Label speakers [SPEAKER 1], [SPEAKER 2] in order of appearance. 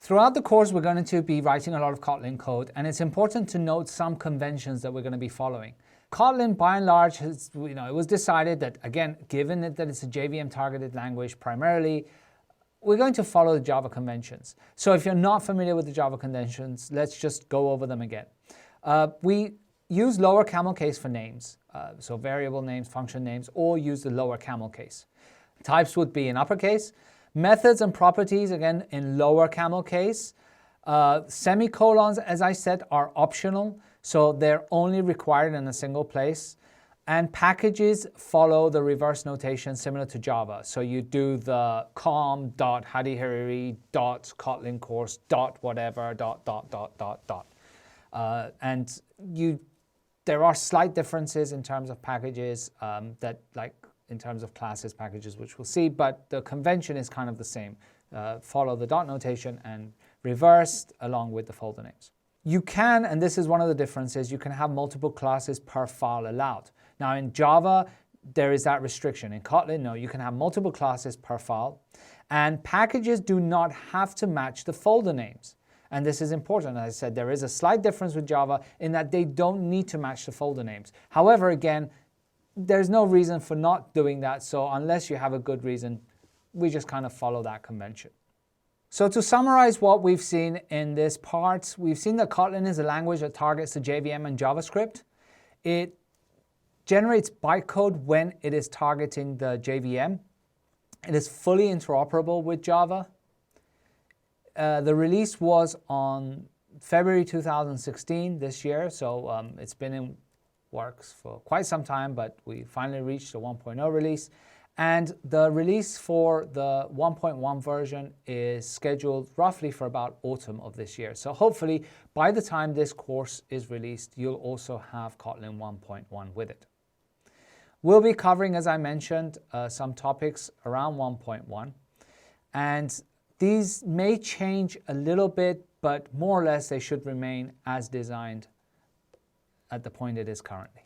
[SPEAKER 1] Throughout the course, we're going to be writing a lot of Kotlin code, and it's important to note some conventions that we're going to be following. Kotlin, by and large, has, it was decided that, again, given that it's a JVM-targeted language primarily, we're going to follow the Java conventions. So if you're not familiar with the Java conventions, let's just go over them again. We use lower camel case for names, so variable names, function names, or use the lower camel case. Types would be in uppercase. Methods and properties, again, in lower camel case. Semicolons, as I said, are optional, so they're only required in a single place. And packages follow the reverse notation similar to Java. So you do the com.hadihariri dot Kotlin course dot whatever dot. And there are slight differences in terms of packages in terms of classes packages, which we'll see, but the convention is kind of the same. Follow the dot notation and reversed along with the folder names. You can, and this is one of the differences, you can have multiple classes per file allowed. Now in Java, there is that restriction. In Kotlin, no, you can have multiple classes per file, and packages do not have to match the folder names. And this is important. As I said, there is a slight difference with Java in that they don't need to match the folder names. However, again, there's no reason for not doing that, so unless you have a good reason, we just kind of follow that convention. So to summarize what we've seen in this part, we've seen that Kotlin is a language that targets the JVM and JavaScript. It generates bytecode when it is targeting the JVM. It is fully interoperable with Java. The release was on February 2016, this year, so it's been in works for quite some time, but we finally reached the 1.0 release. And the release for the 1.1 version is scheduled roughly for about autumn of this year. So hopefully, by the time this course is released, you'll also have Kotlin 1.1 with it. We'll be covering, as I mentioned, some topics around 1.1. And these may change a little bit, but more or less they should remain as designed at the point it is currently.